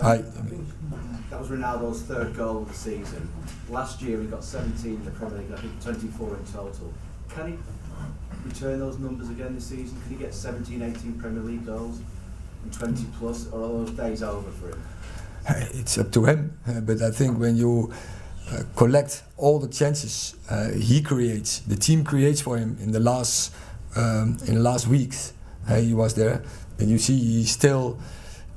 Hi. That was Ronaldo's third goal of the season. Last year he got 17 in the Premier League, I think 24 in total. Can he return those numbers again this season? Can he get 17, 18 Premier League goals and 20 plus, or are those days over for him? It's up to him, but I think when you collect all the chances he creates, the team creates for him in the last weeks, he was there, and you see he's still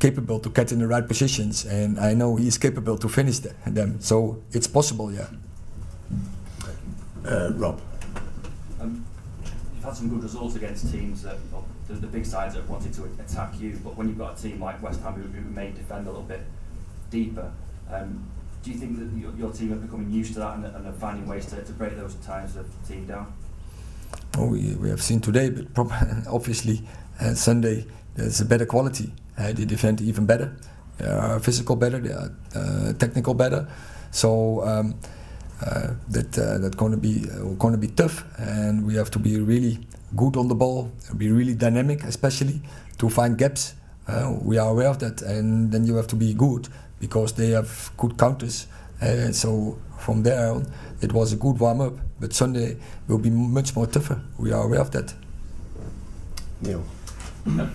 capable to get in the right positions, and I know he's capable to finish them. So it's possible, yeah. Rob. You've had some good results against teams that the big sides that wanted to attack you, but when you've got a team like West Ham who may defend a little bit deeper, do you think that your team are becoming used to that and are finding ways to break those times of the team down? Oh, we have seen today, but obviously Sunday there's a better quality. They defend even better. They are physical better. They are technical better. So that's going to be tough, and we have to be really good on the ball, be really dynamic, especially to find gaps. We are aware of that, and then you have to be good because they have good counters. So from there on, it was a good warm-up. But Sunday will be much more tougher. We are aware of that. Neil.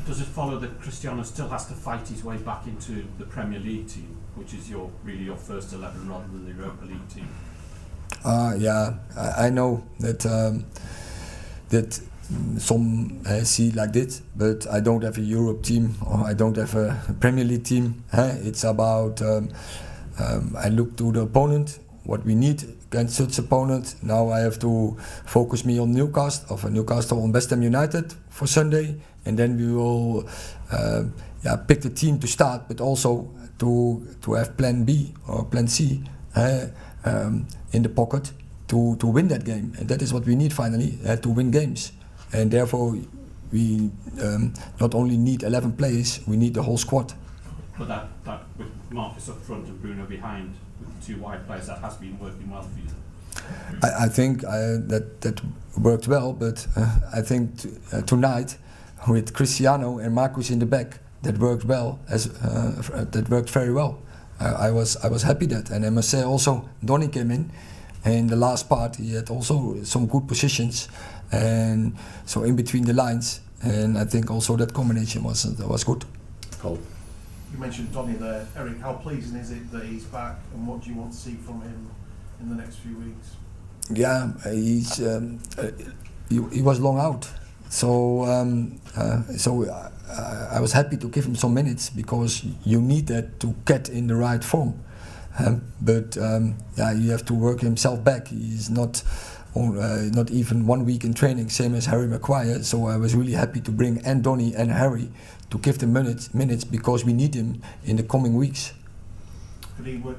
Does it follow that Cristiano still has to fight his way back into the Premier League team, which is really your first 11 rather than the Europa League team? Yeah, I know that that some see like this, but I don't have a Europe team or I don't have a Premier League team. It's about I look to the opponent, what we need against such opponent. Now I have to focus me on Newcastle on West Ham United for Sunday, and then we will pick the team to start, but also to have plan B or plan C in the pocket to win that game, and that is what we need finally, to win games. And therefore we not only need 11 players, we need the whole squad. But that with Marcus up front and Bruno behind, with the two wide players, that has been working well for you. I think that worked well, but I think tonight with Cristiano and Marcus in the back, that worked well. That worked very well. I was happy that, and I must say also Donny came in the last part. He had also some good positions, and so in between the lines, and I think also that combination was good. Paul. You mentioned Donny there, Erik. How pleasing is it that he's back, and what do you want to see from him in the next few weeks? Yeah, he was long out, so I was happy to give him some minutes because you need that to get in the right form. But you have to work himself back. He's not even 1 week in training, same as Harry Maguire. So I was really happy to bring and Donny and Harry to give them minutes because we need him in the coming weeks. Could he play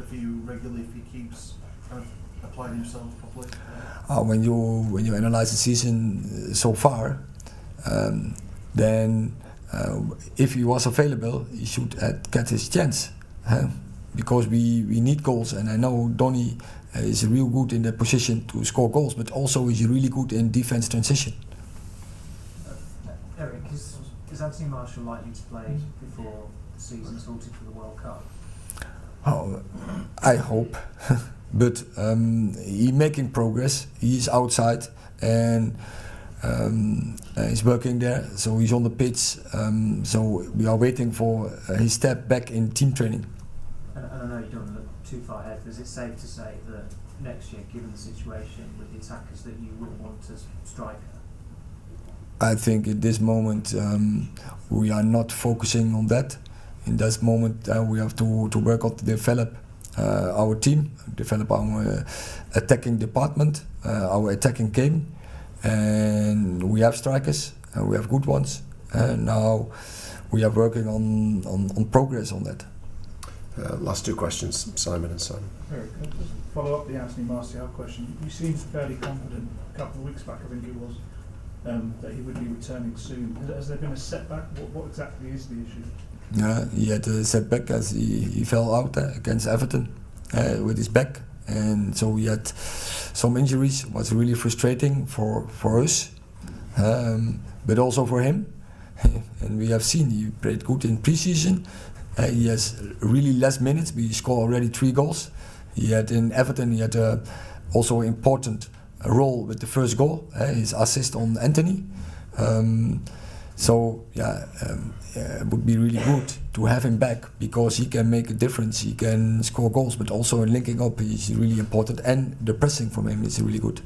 for you regularly if he keeps kind of applying himself properly? When you analyze the season so far, then if he was available, he should get his chance. Because we need goals, and I know Donny is real good in the position to score goals, but also is really good in defense transition. Erik, is Anthony Martial likely to play before the season's halted for the World Cup? Oh, I hope, but he's making progress. He's outside and he's working there, so he's on the pitch. So we are waiting for his step back in team training. And I know you don't want to look too far ahead, but is it safe to say that next year, given the situation with the attackers, that you will want a striker? I think at this moment we are not focusing on that. In this moment we have to work on to develop our team, develop our attacking department, our attacking game, and we have strikers and we have good ones. And now we are working on progress on that. Last two questions, Simon and Simon. Erik, just follow up the Anthony Martial question. You seemed fairly confident a couple of weeks back, I think it was, that he would be returning soon. Has there been a setback? What exactly is the issue? Yeah, he had a setback as he fell out against Everton with his back, and so he had some injuries. It was really frustrating for us, but also for him. And we have seen he played good in pre-season, He has really less minutes. We scored already 3 goals. He had in Everton. He had also an important role with the first goal. His assist on Anthony. It would be really good to have him back because he can make a difference. He can score goals, but also in linking up, he's really important. And the pressing from him is really good.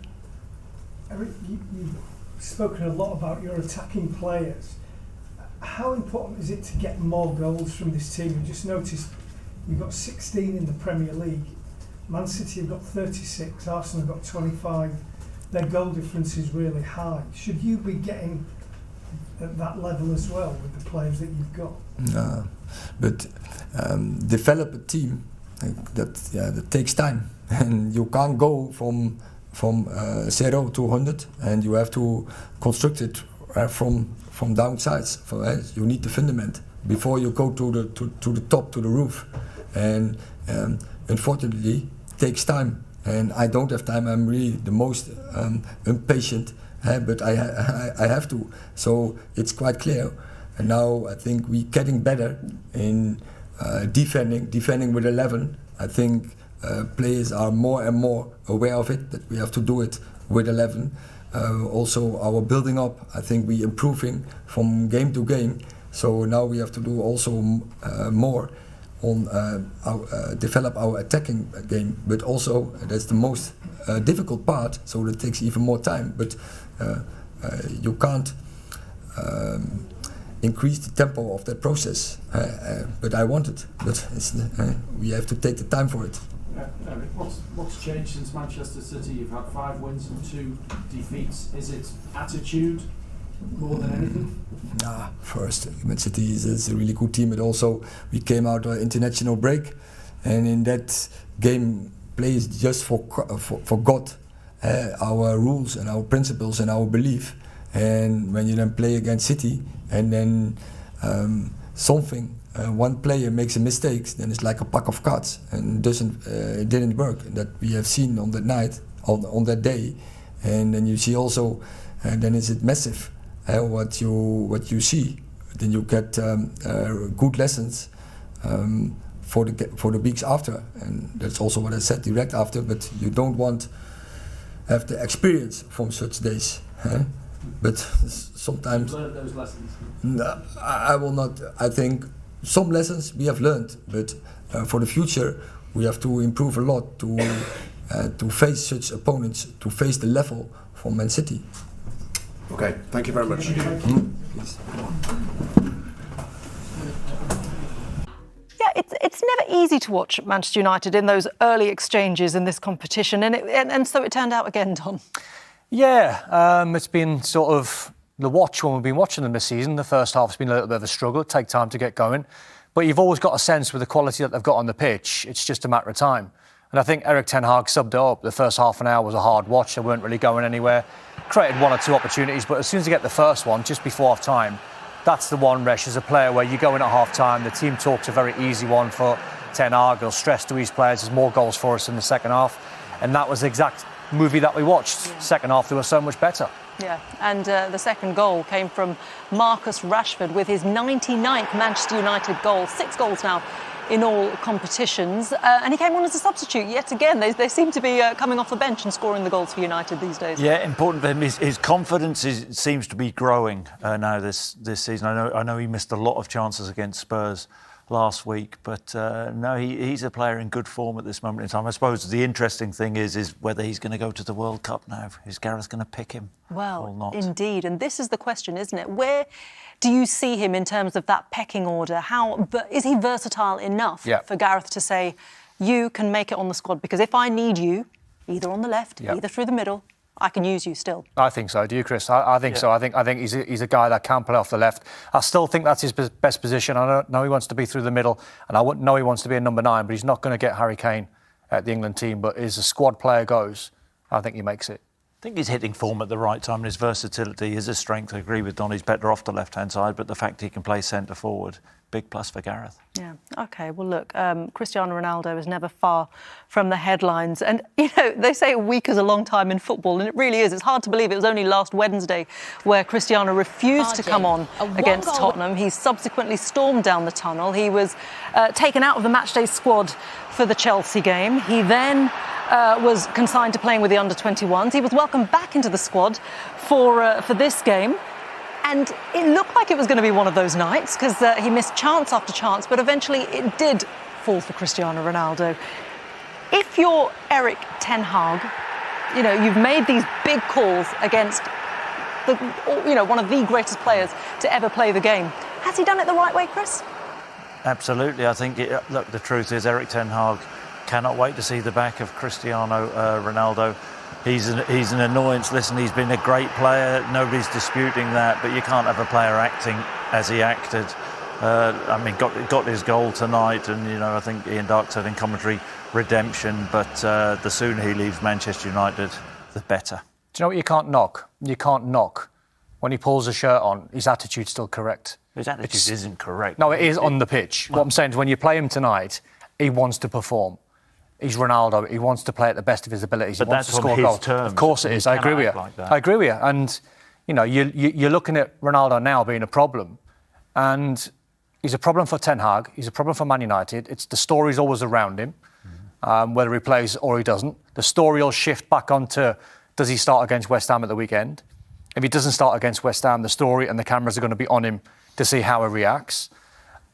Erik, you've spoken a lot about your attacking players. How important is it to get more goals from this team? You just noticed you've got 16 in the Premier League. Man City have got 36, Arsenal have got 25. Their goal difference is really high. Should you be getting at that level as well with the players that you've got? But develop a team that takes time, and you can't go from 0 to 100, and you have to construct it from downsides. You need the fundament before you go to the top, to the roof, and unfortunately it takes time. And I don't have time. I'm really the most impatient. But I have to, so it's quite clear. And now I think we're getting better in defending with 11. I think players are more and more aware of it, that we have to do it with 11. Also our building up, I think we're improving from game to game. So now we have to do also more on develop our attacking game. But also that's the most difficult part, so it takes even more time. But you can't increase the tempo of that process. But I want it. But we have to take the time for it. Erik, what's changed since Manchester City? You've had 5 wins and 2 defeats. Is it attitude more than anything? First, Man City is a really good team, but also we came out of an international break, and in that game, players just forgot our rules and our principles and our belief. And when you then play against City, and then one player makes a mistake, then it's like a pack of cards, and it didn't work. That we have seen on that night, on that day, and then you see also, then is it massive what you see. Then you get good lessons for the weeks after, and that's also what I said direct after. But you don't want have the experience from such days. But sometimes You've learned those lessons. No, I will not. I think some lessons we have learned, but for the future we have to improve a lot to face such opponents, to face the level from Man City. Okay, thank you very much. Please. Yeah, it's never easy to watch Manchester United in those early exchanges in this competition, and so it turned out again, Don. Yeah, it's been sort of the watch when we've been watching them this season. The first half's been a little bit of a struggle. It takes time to get going. But you've always got a sense with the quality that they've got on the pitch, it's just a matter of time. And I think Erik ten Hag subbed it up. The first half an hour was a hard watch. They weren't really going anywhere. Created 1 or 2 opportunities, but as soon as you get the first one, just before half-time, that's the one, Resh, as a player where you go in at half-time, the team talks a very easy one for Ten Hag. He'll stress to his players there's more goals for us in the second half. And that was the exact movie that we watched. Second half, they were so much better. Yeah, and the second goal came from Marcus Rashford with his 99th Manchester United goal. 6 goals now in all competitions. And he came on as a substitute yet again. They seem to be coming off the bench and scoring the goals for United these days. Yeah, important for him. His confidence seems to be growing now this season. I know he missed a lot of chances against Spurs last week, but no, he's a player in good form at this moment in time. I suppose the interesting thing is whether he's going to go to the World Cup now. Is Gareth going to pick him or not? Indeed, and this is the question, isn't it? Where do you see him in terms of that pecking order? Is he versatile enough for Gareth to say, you can make it on the squad? Because if I need you, either on the left, either through the middle, I can use you still. I think so. Do you, Chris? I think so. I think he's a guy that can play off the left. I still think that's his best position. I don't know he wants to be through the middle, and I wouldn't know he wants to be a number 9, but he's not going to get Harry Kane at the England team. But as a squad player goes, I think he makes it. think he's hitting form at the right time, and his versatility is a strength. I agree with Don, he's better off the left-hand side, but the fact he can play centre forward, big plus for Gareth. Yeah, OK, well look, Cristiano Ronaldo is never far from the headlines. And, you know, they say a week is a long time in football, and it really is. It's hard to believe it was only last Wednesday where Cristiano refused to come on against Tottenham. He subsequently stormed down the tunnel. He was taken out of the matchday squad for the Chelsea game. He then was consigned to playing with the under-21s. He was welcomed back into the squad for this game. And it looked like it was going to be one of those nights because he missed chance after chance, but eventually it did fall for Cristiano Ronaldo. If you're Erik ten Hag, you know, you've made these big calls against one of the greatest players to ever play the game. Has he done it the right way, Chris? Absolutely. I think, look, the truth is Erik ten Hag cannot wait to see the back of Cristiano Ronaldo. He's an annoyance. Listen, he's been a great player. Nobody's disputing that, but you can't have a player acting as he acted. I mean, got his goal tonight, and you know, I think Ian Dark said in commentary, redemption. But the sooner he leaves Manchester United, the better. Do you know what you can't knock? You can't knock when he pulls a shirt on. His attitude's still correct. His attitude isn't correct. No, it is on the pitch. What I'm saying is, when you play him tonight, he wants to perform. He's Ronaldo. He wants to play at the best of his abilities. But he wants that's to score on his goals. terms. Of course it is. I agree with you. Like that. I agree with you. And you know, you're looking at Ronaldo now being a problem, and he's a problem for Ten Hag. He's a problem for Man United. It's the story's always around him, whether he plays or he doesn't. The story will shift back onto, does he start against West Ham at the weekend? If he doesn't start against West Ham, the story and the cameras are going to be on him to see how he reacts.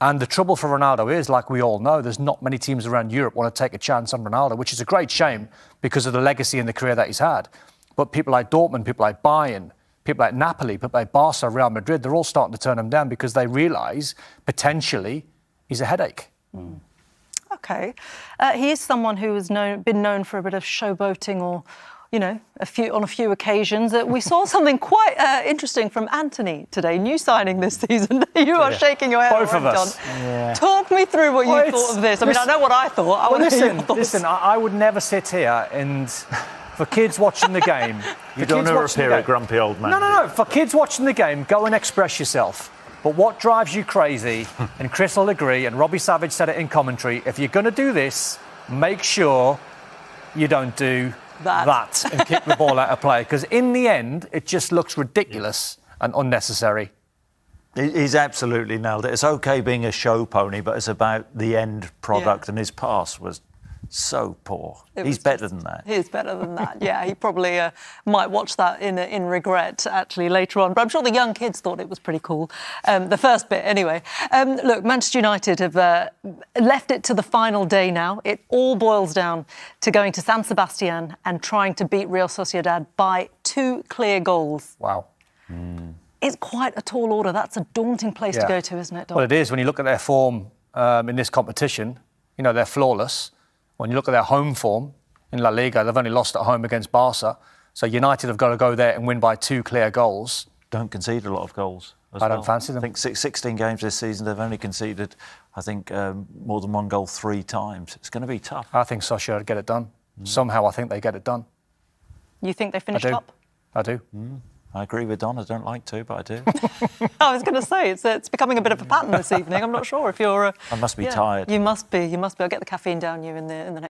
And the trouble for Ronaldo is, like we all know, there's not many teams around Europe want to take a chance on Ronaldo, which is a great shame because of the legacy and the career that he's had. But people like Dortmund, people like Bayern, people like Napoli, people like Barca, Real Madrid, they're all starting to turn him down because they realise, potentially, he's a headache. OK. He is someone who has been known for a bit of showboating or, you know, on a few occasions. We saw something quite interesting from Anthony today, new signing this season. You are shaking your head. Both of us. Yeah. Talk me through what you thought of this. I mean, I know what I thought. Listen, I would never sit here and, for kids watching the game... You don't know appear a grumpy old man. No. For kids watching the game, go and express yourself. But what drives you crazy, and Chris will agree, and Robbie Savage said it in commentary, if you're going to do this, make sure you don't do... that and kick the ball out of play, because in the end it just looks ridiculous and unnecessary. He's absolutely nailed it. It's okay being a show pony, but it's about the end product, and his pass was so poor. He's better than that. He is better than that. Yeah, he probably might watch that in regret actually later on. But I'm sure the young kids thought it was pretty cool. The first bit, anyway. Look, Manchester United have left it to the final day now. It all boils down to going to San Sebastian and trying to beat Real Sociedad by 2 clear goals. Wow. It's quite a tall order. That's a daunting place to go to, isn't it, Dom? Well, it is. When you look at their form in this competition, you know, they're flawless. When you look at their home form in La Liga, they've only lost at home against Barca. So United have got to go there and win by 2 clear goals. Don't concede a lot of goals. I don't fancy them. I think 16 games this season, they've only conceded, I think, more than 1 goal 3 times. It's going to be tough. I think Sociedad get it done. Somehow I think they get it done. You think they finish top? I do. I agree with Don. I don't like to, but I do. I was going to say, it's becoming a bit of a pattern this evening. I'm not sure if you're... I must be tired. You must be. I'll get the caffeine down you in the next...